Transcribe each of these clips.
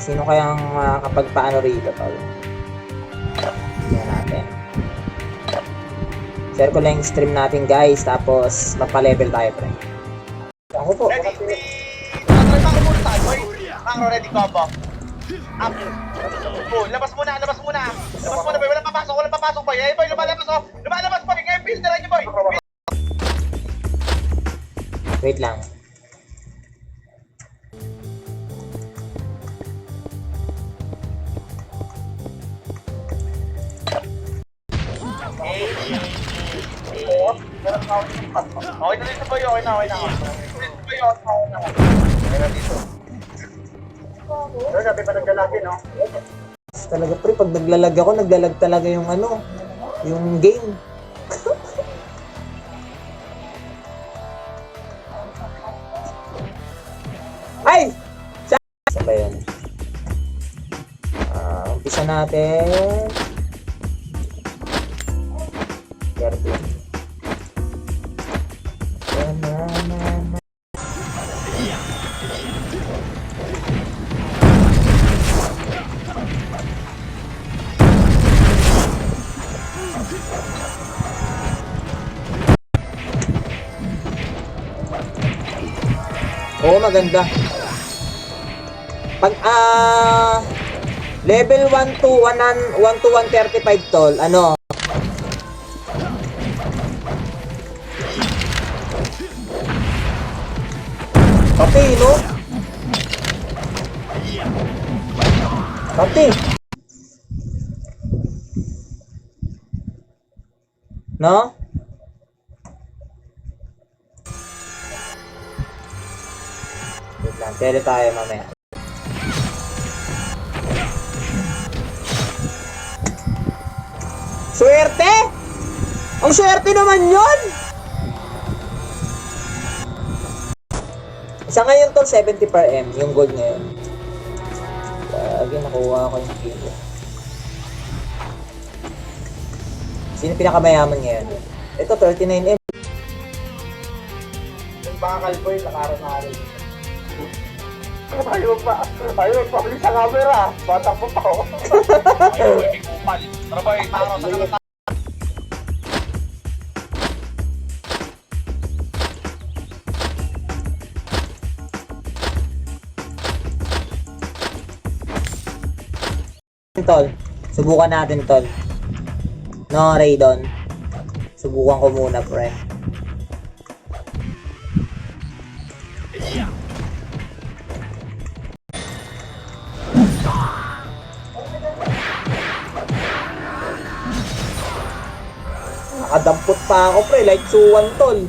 Sino kayang makakapagpaano rito, tol? Tingnan natin. Share ko lang yung stream natin, guys. Tapos, magpa-level tayo, pre. Ako po. Ready? Try pa muna tayo, boy. Ang ready combo. Up. Oh, labas muna, labas muna. Labas muna, boy. Walang papasok, boy. Eh, boy, lumalabas, oh. Lumalabas, boy. Ngayon, filter niyo, boy. Wait lang. Okay na dito, boy. Okay na. Okay na dito. Pero sabi pa naglalagin, no? Talaga, pre, pag naglalag ako, naglalag talaga yung ano, yung game. Ay! Saan ba yun? Umpisa natin. 30. Oo, maganda. Pag level 1 to 135 tol, ano? Pati, no? Pati. No? Wait lang, tele tayo mamaya. Swerte? Ang swerte naman yun! Isa ngayon tol, 70 per M, yung gold ngayon. Lagi nakuha ko yung kilo. Sino pinakamayaman ngayon? Ito, 39 M. Yung bakal, boy, nakaroon. Ayaw magpabalik sa camera. Batang po pa ako. Ayaw, boy, may kupal. Tara, boy, taro sa kanata. Tol, subukan natin tol. No, Raydon. Subukan ko muna, pre. Nakadampot pa ako, pre. Like suwan, tol.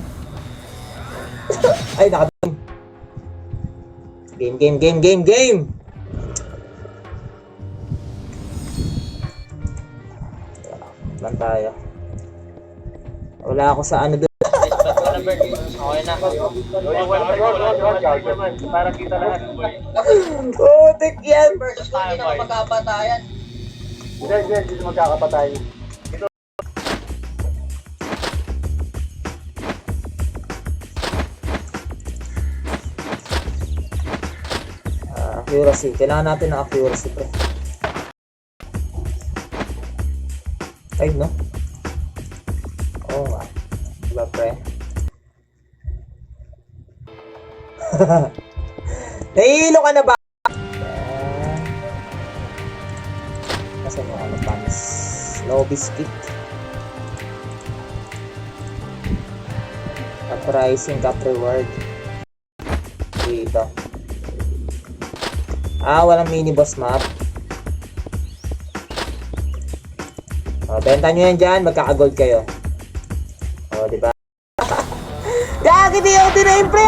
Ay, nakadampot. Game. Lang tayo. Wala ako sa ano doon. Okay na. Para kita lahat, boy. Oh, tik yan. Versus tayo, boy. Magkapatayan. Hindi magkakapatayan. Accuracy. Kailangan natin ng accuracy, pre. Ay, no? Oo nga. Diba, pre? Nahihilo ka na ba? Nasaan yung ano, pants? No biscuit. Cap rising, cap reward. Dito. Walang mini boss map. Benta nyo yan dyan, magkaka-gold kayo. Diba? Gagi, di yung tinayin, pre,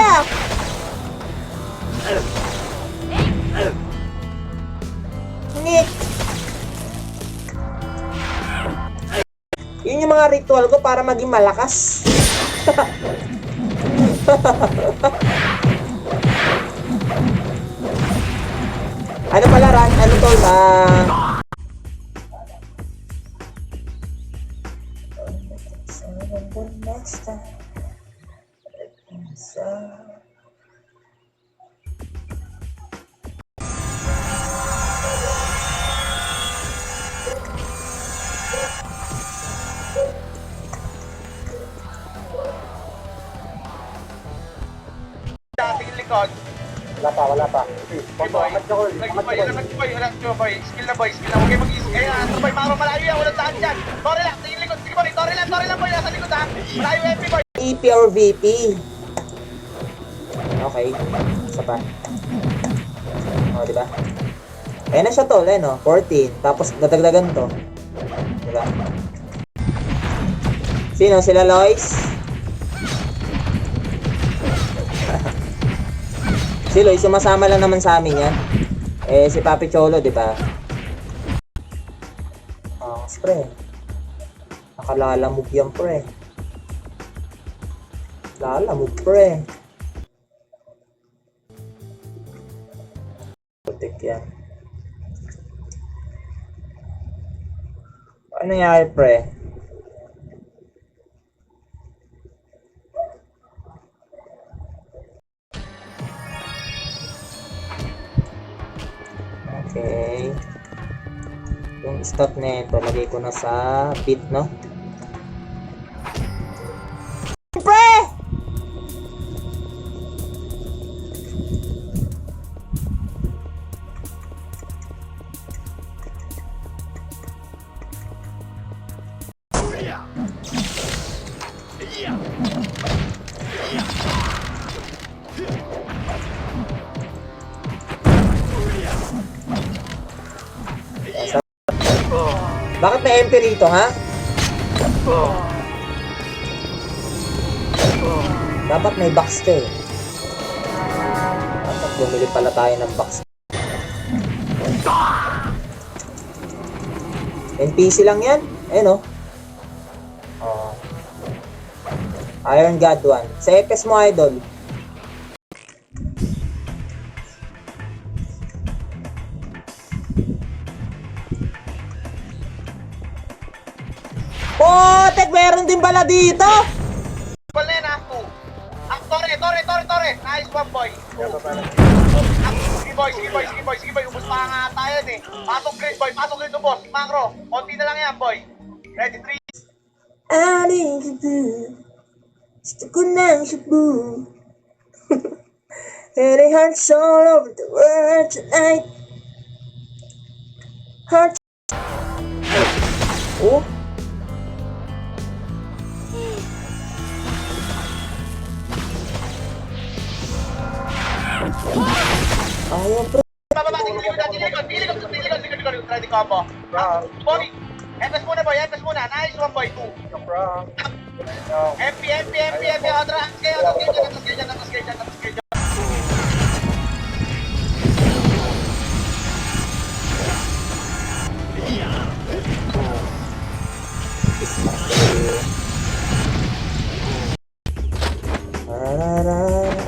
Nick! Yun yung mga ritual ko para maging malakas. Ano pala, Ran? Ano tol? wala pa. Okay, boy. Boy, skill na boy. Huwag kayo mag-isip. Ayan, boy, Macro, malayo yan. Walang daan dyan. Tore lang, tingin likod. Sige boy, tore lang boy. Nasa likod ha. Malayo MP boy. EP or VP? Okay. Isa pa. O, diba? Ayan na siya tol, eh, no? 14. Tapos, dadagdagan to. Diba? Sino? Sila Lois? Si Lois, sumasama lang naman sa amin yan. Eh, si Papi Cholo, diba? Oh, pre. Nakalalamog yan, pre. Lalamog, pre. Putik yan. Ano nangyari, pre? Okay. Yung stop na ito, lagay ko na sa bit, no? Pre! Bakit may MP rito, ha? Dapat may box to eh. Dapat bumili pala tayo ng box. NPC lang yan. Ayun, oh. Iron God 1. Sa FS mo, idol. Oh, tek, meron din pala dito. Ball na yan ha. 2. Tore. Nice one boy. 2. Sige boy. Ubus pa nga tayo eh. Pasok grade ubos. Macro. Konti na lang yan boy. Ready, 3. I need to do. Gusto ko nang sabu. And it hurts all over the world tonight. Hurts. Oh. Ayaw, bro. Bababa, tingin likod. Try the combo. Boy, FS muna boy. Nice one boy. 2. MP. Atas kayo.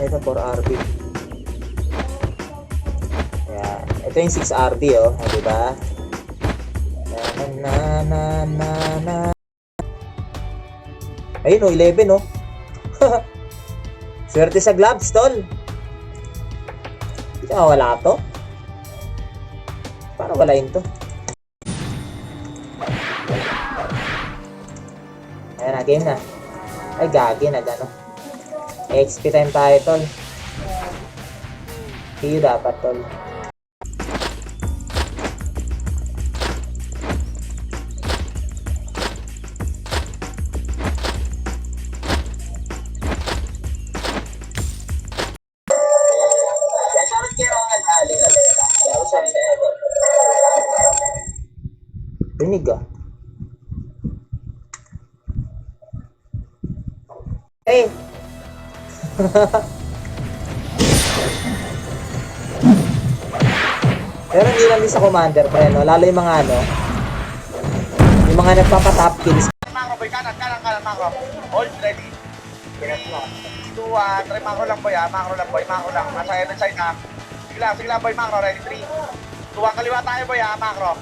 Ito 4RB. Ayan. Ito yung 6RB, oh. Diba? Na. Ayun, oh. 11, oh. Swerte sa gloves, tol. Hindi ka wala to. Paano wala yun to? Ayan na, game na. Ay, gagi na gano'n. XP time tayo, tol. PU dapat, tol. Rinig ah. Hey! Pero hindi lang din sa commander, pre, no? Lalo yung mga ano, yung mga nagpapa-top kills. Macro boy, kanan, macro. Hold ready. 3, 2, 1. Try macro lang boy ha. Macro lang. Nasa heaven side ha. Sige lang boy, macro. Ready, 3, 2, 1. Kaliwa tayo boy ha, macro.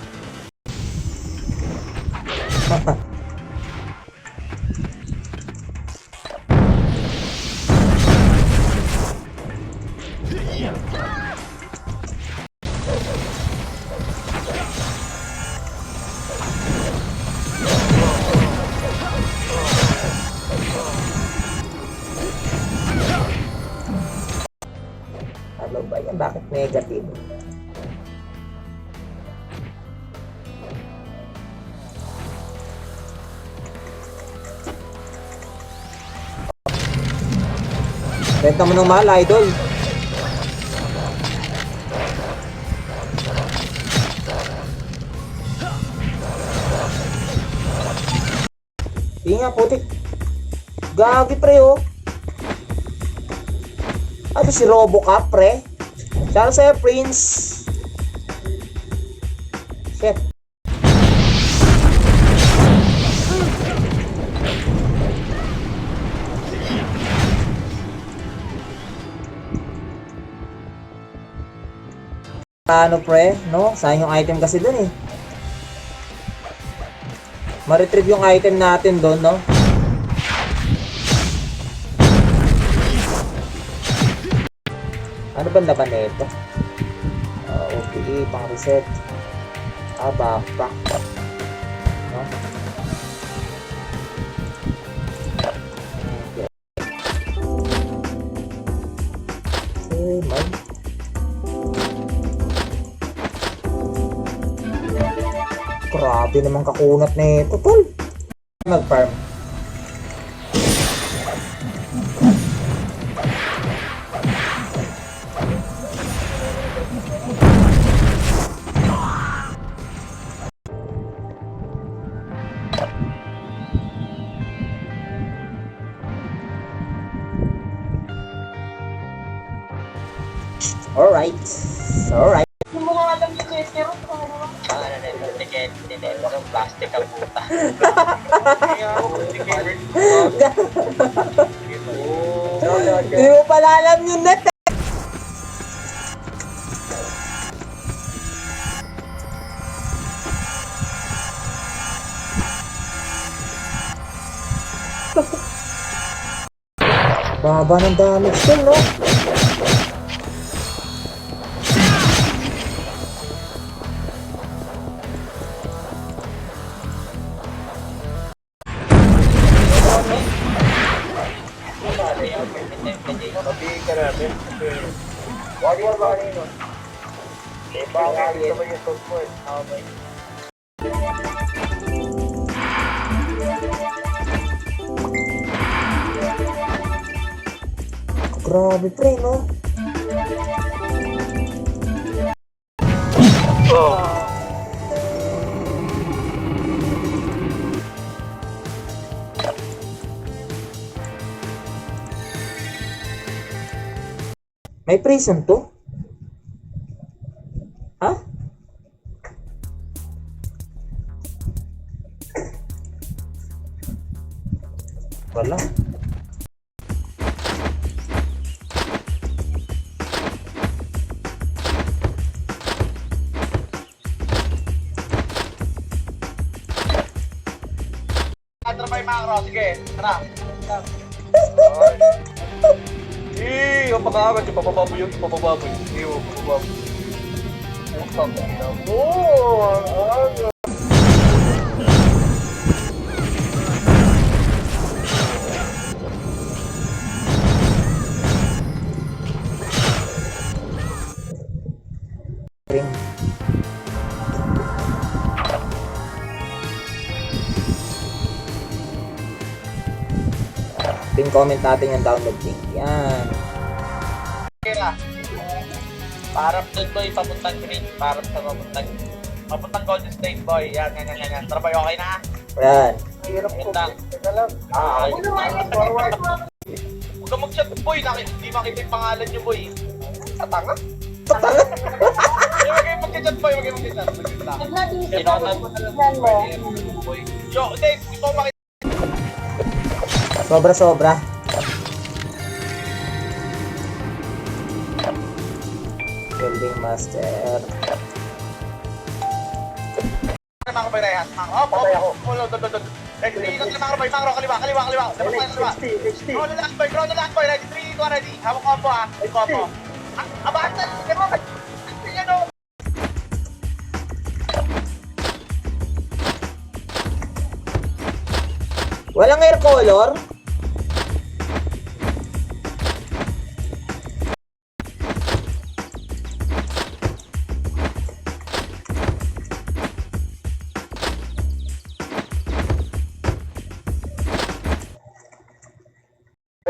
Ano ba yan? Bakit Negatibo. Benta mo ng mahal, idol. Hindi nga, putik. Gagi, pre, oh. Ano si Robocop, pre? Shout out sa'yo, Prince. Shit. Ano, pre? No? Sayang yung item kasi dun, eh. Ma-retrieve yung item natin doon, no? Ano ba laban na ito? OPE, pang reset. Backpack. No? Okay. Mag. Grabe naman kakunat na ito, tol. Mag-farm. Alright. Alright. Hindi mo nga alam yung Chester. Plastic ang puta. Hindi mo pala alam yung net. Baba ng damage din, no? Sabihin ka namin. Wag mo ba kanino? Baka sa mga suit mo eh. Okay. Grabe, pre, no? May prison to? Ha? Wala. Tara pa yung macro, sige, tara. Yung pagkakamit, yung papababoy yun, papababoy. Yung papababoy. Utang na mo. Ring. Pin comment natin yung download link. Yan. Kira. Parang doon boy, papuntang green. Parang sa papuntang Golden State boy. Yan. Tara boy, okay na? Yan. Hirap ko. Teka lang. Huwag kang mag-chat boy. Hindi makita yung pangalan nyo boy. Tatanga? Huwag kayong mag-chat boy. Huwag kayong mag-chat. Nag-natin mo. Yo, Dave, gusto ko makita. Sobra-sobra. Building master. Mga kabay rehas. Patay ako. Ikot lang mga kabay. Kaliwa. Dapat tayo kaliwa. Oh, lalaki boy. Ground lalaki boy. Ready? 3, 2, ready. Hawak combo ha. Combo. Abatan. Diba? Yan o. Walang air color?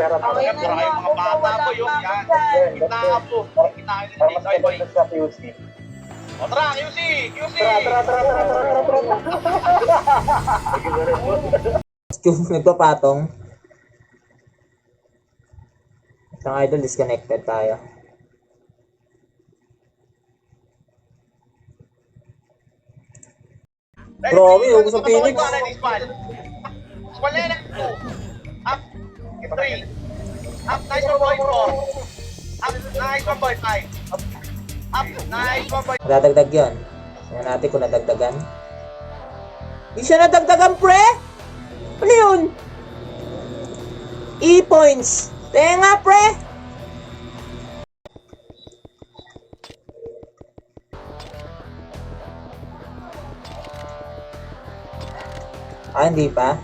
pera para Kaya pura kayong mga bata po yun. Yan. Gitna ka po. Gitna kayo para dito mas ay boy. maganda sa QC. O tara, QC! QC! Tara. Sige na rin po. Yung nagpapatong. Isang idol, disconnected tayo. Grabe, yung sa Phoenix. Squall na yan. 2. Up. 3. Up. Nice one boy. 4. Up. Nice one boy. 5. Up. Nice one boy. Nadagdag yun. Tingnan natin kung nadagdagan. Di siya nadagdagan, pre! Ano yun? E-points. Tenga, pre! Ah, hindi pa?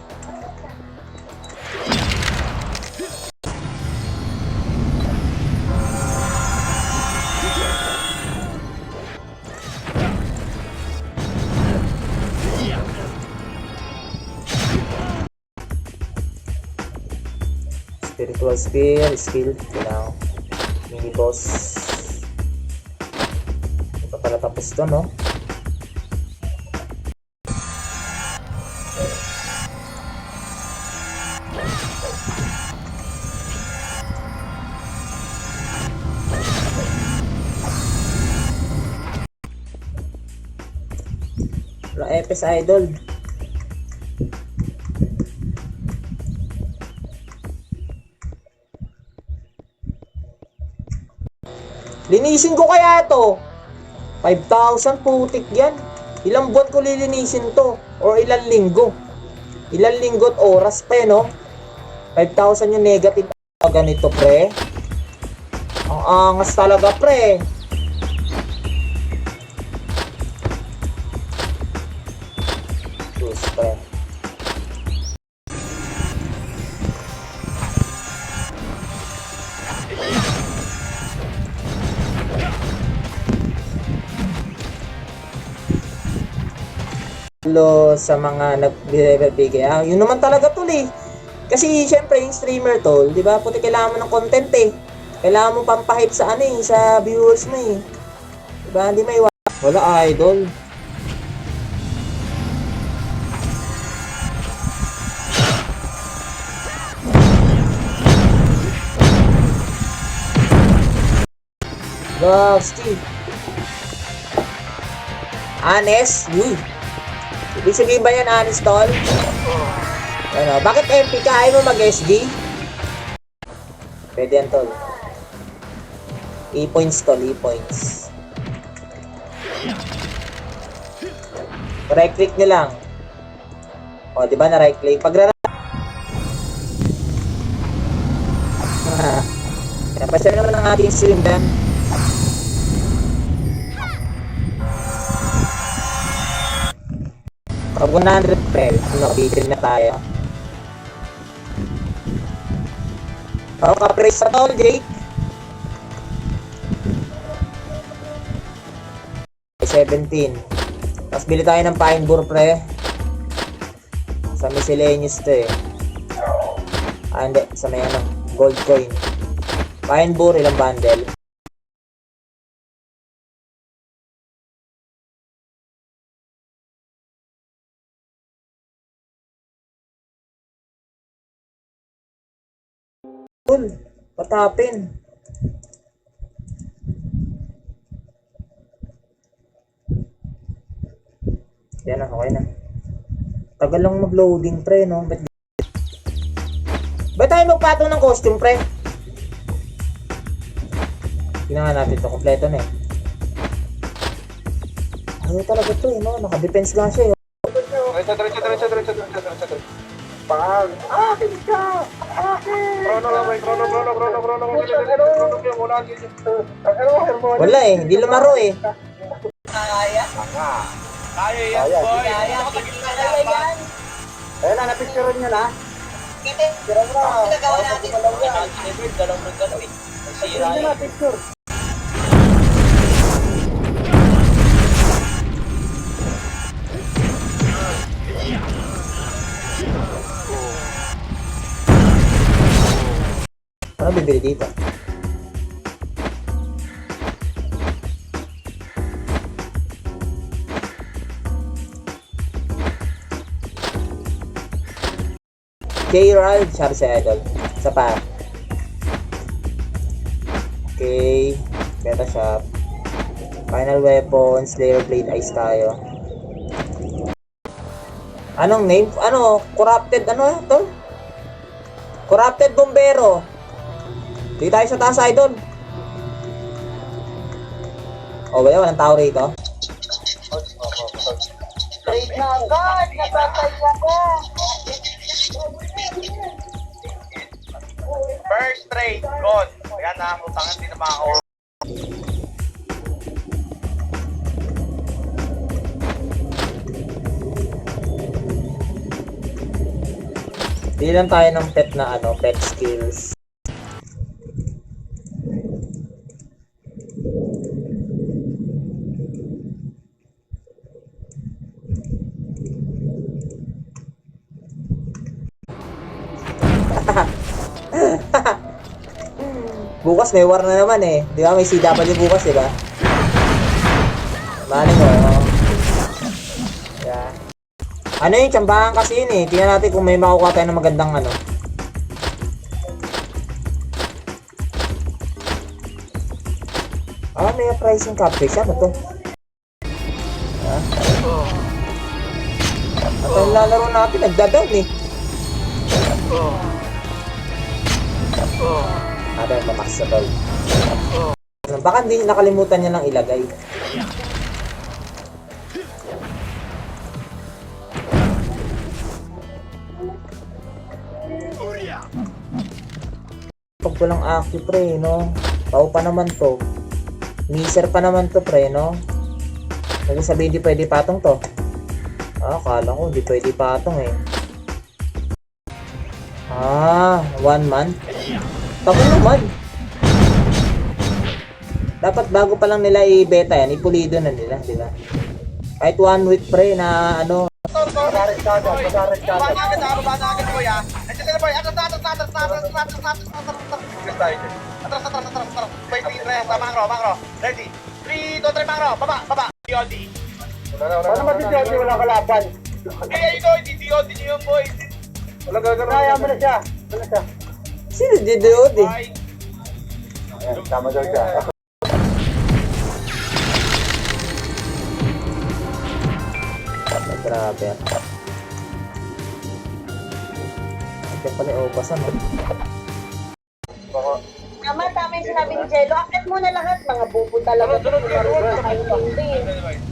Spiritual skill, kailangan mini boss. Hindi pa pala tapos to, no? Wala Epes Idol. Linisin ko kaya to. 5,000 putik yan. Ilang buwan ko lilinisin to? Or ilang linggo? Ilang linggo at oras pa, no? 5,000 yung negative. Ganito, pre. Ang angas talaga, pre. Sus, pre. Hello sa mga nagbibigay. Ah, yun naman talaga tol eh. Kasi syempre yung streamer tol, 'di ba? Puti kailangan mo ng content eh. Kailangan mo pampahype sa ano eh, sa viewers mo eh. 'Di ba? Hindi may wala idol. Go, Steve. Honest, ibig sabihin ba yan, honest tol? Ano, bakit MP ka? Ayaw mo mag-SD? Pwede yan tol. E-points tol, E-points. Right click nyo lang. O, di ba na right click? Pag pa-share naman ang ating stream dan. Pag 100 pre, nakabigil na tayo. O, ka-praise sa tol, Jake. 17. Tapos bili tayo ng pine boar, pre. Sa miscellaneous to eh. Ah, hindi. Sa may ano, gold coin. Pine boar, ilang bundle? Cool. Patapin. Yan na, okay na. Tagal lang mag-loading, pre, no? Ba't tayo magpatong ng costume, pre? Tingnan nga natin ito. Kompleto na eh. Ayaw talaga ito eh, no? Naka-defense lang siya eh. Diretso. Pag akin ka! Akin! Krono. Wala eh, hindi lumaro eh. Kaya yan, boy. Ayun na, napicturean nyo na. Pinagawa natin. Galaw eh. Sira Hindi eh. na, picture. bibili dito? J-Rod, sabi sa idol. Isa pa. Okay. Beta shop. Final weapon, Slayer Blade Ice tayo. Anong name? Ano? Corrupted, ano to? Corrupted Bombero. Dito tayo sa taas, idol. Oh, walang tao rito. Trade na agad! Natatay ako! First trade, gold. Ayan na, utangan din na mga or. Bili lang tayo ng pet na ano, pet skills. Bukas may war na naman eh. Di ba may CW bukas, di ba? Mani mo. Yeah. Ano yung tsambahan kasi yun eh. Tingnan natin kung may makukuha tayo ng magandang ano. Ah, may pricing catfish. Ano to? Ah. At ang lalaro natin, nagda-down eh. Ada yung mamax sa tol. Baka hindi nakalimutan niya ng ilagay. Pag walang active pre, no? Pau pa naman to. Miser pa naman to pre, no? Huwag sabihin di pwede patong to. Ah, akala ko di pwede patong eh. Ah, 1 month? Tako naman. Dapat bago pa lang nila i-beta yan, ipulido na nila, di ba? Kahit 1 week pre na ano. Madarit ka agad, madarit ka agad. Baba na agad, boy, ha? Nandiyan sila, boy. Atras. Boy, Mangro. Ready? 3, 2, 3, Mangro. Baba. DOD. Paano matitiyoti wala kalaban? Hindi DOD niyo yun, boy. Wala gagawin. Kaya mo na siya. Wala siya. Sino didood eh? Bye. Ayan, tama daw siya. Grabe. Diyan pala yung opasan eh. Tama, tama yung sinabi ni Jello. Akit mo na lahat. Mga bubo talaga. Sunod.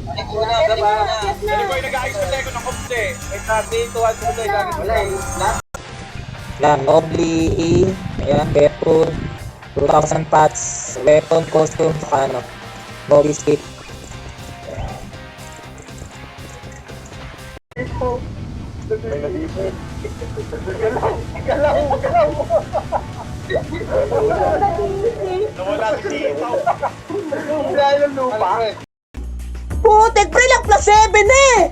Akit mo na, akit na. Dali, boy, nag-aayos na Lego ng kumple. May traffic, 200 na yung Wala eh. Yan, Nobly E. Ayan, Pepper. 2,000 pots. Weapon, costume, saka ano. Body skip. May nalipit. Galaw. Nawala si Tito. Wala yung lupa. Putek pre lang plus 7 eh!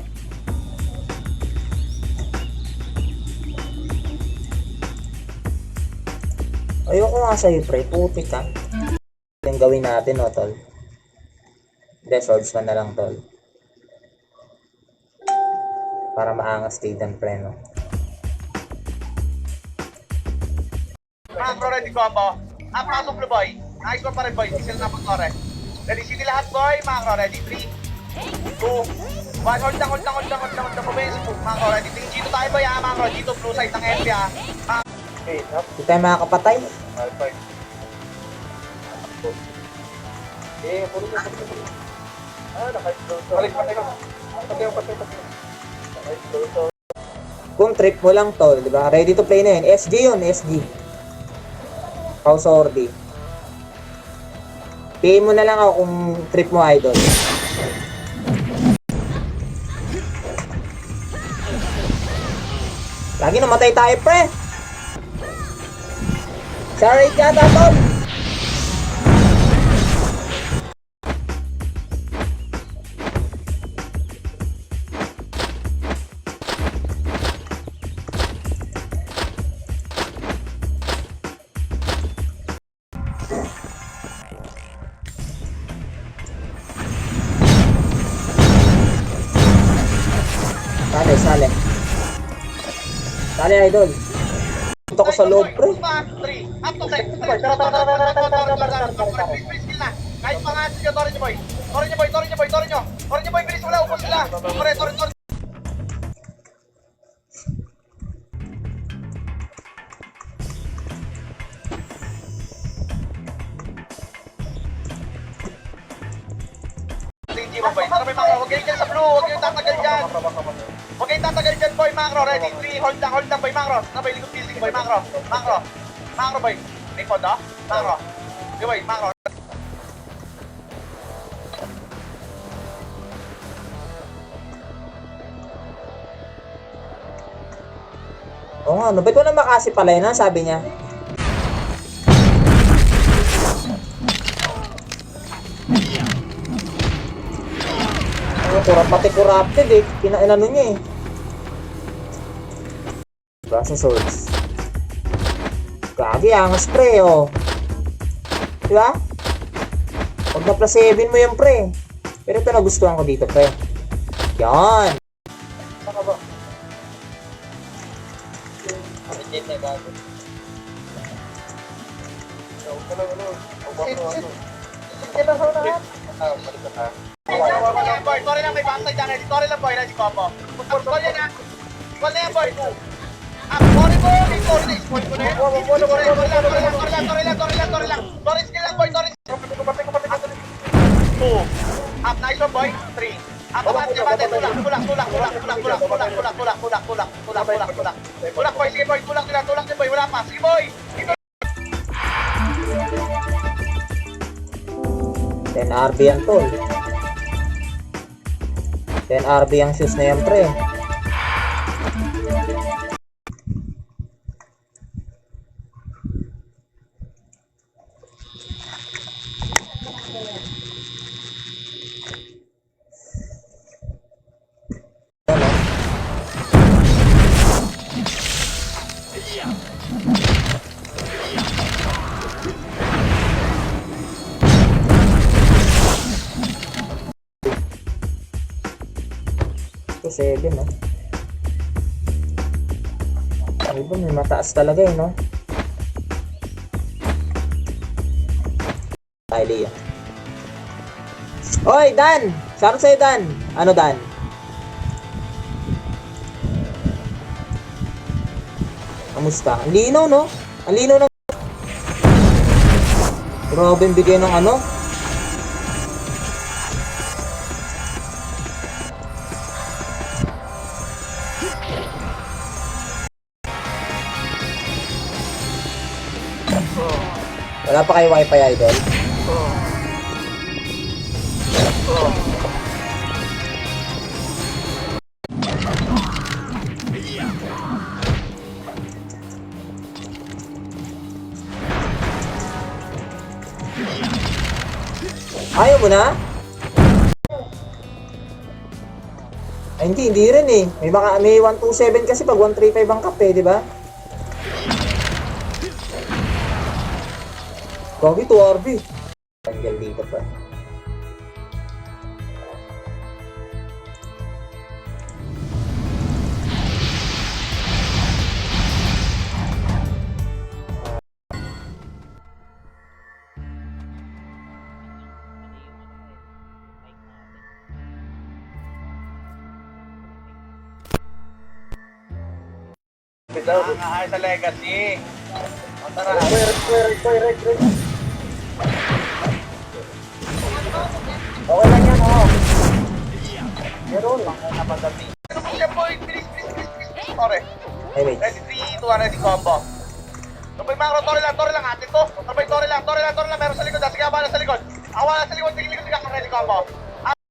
Ayoko nga sa'yo pre, putik ka. Yung gawin natin o tol. Hindi, swordsman na lang tol. Para maangas tignan pre no. Macro ready combo. Pasok blue boy. Nice one pa rin boy. Hindi sila napag-ore. Ready city lahat boy. Macro ready. 3, 2, 1. Hold lang. Pabaya si Book. Macro ready. G2 tayo boy ha. Macro. G2 blue side ng FP ha. Okay, up. Hindi tayo makakapatay. Alpine. Eh, puro na. Naka-explode. Patay. Naka-explode. Kung trip mo lang tol, di ba? Ready to play na yun. SG yun, SG. House Ordi. PM mo na lang ako kung trip mo idol. Lagi namatay tayo pre. Sorry yata tol. Dali, idol. Punta ko sa loob, pre. 3, up to 10. Please, kill na. Kahit mga asin nyo, Torre nyo, boy. Torre nyo, boy, bilis mo na, upos sila. Torre. Tara, may macro, huwag kayo dyan sa blue, huwag kayo tatagal dyan. Huwag kayong tatagal dyan, boy, macro. Ready, 3, hold down, boy, macro. Sabay, likod building, boy, macro. Macro, boy. May pod, oh? Macro. Okay, boy, macro. Oo nga, no? Ba't ko na makasi pala yun, ha? Sabi niya. Pati corrupted eh. Inano niya eh. Brasa swords. Gagi, angas pre oh. Diba? Pag na plus 7 mo yung pre. Pero ito nagustuhan ko dito pre. Yan. Saka ba? Reject na gago. Sige na sa lahat. Balikan ha. Boy, Torre lang, may bantay dyan. Torre lang, boy, ready combo. Torre yan, ha? Torre na yan, boy. Torre mo, Torre na, spoil ko na yan. Torre lang. Torre skill lang, boy, Torre. 2. Up, nice one, boy. 3. Up, bantay, tulak, boy, sige, boy, tulak din, boy, wala pa. Sige, boy. 10 RB yan tol. 10 RB ang shoes na yan pre. Ito 7 no. Ay ba, may mataas talaga eh no. Kylie. Oy Dan! Shoutout sa'yo Dan! Ano Dan? Kamusta? Ang linaw no? Ang linaw ng... Grabe yung bigay ng ano? Wala pa kayo wifi idol? Ayaw mo na? Ay hindi rin eh. May 127 kasi pag 135 ang kape, di ba? Gagi 2 RB. Tanggal dito pa. Nakakahay sa legacy. O tara. Okay lang yan, oh. Meron lang na napadating. Ano po siya, boy? Bilis. Torre. Hey wait. Ready, 3, 2, 1, ready combo. Sabay macro, Torre lang, atin to. Sabay Torre lang. Meron sa likod, sige, abala sa likod. Awala sa likod, sige, ready combo.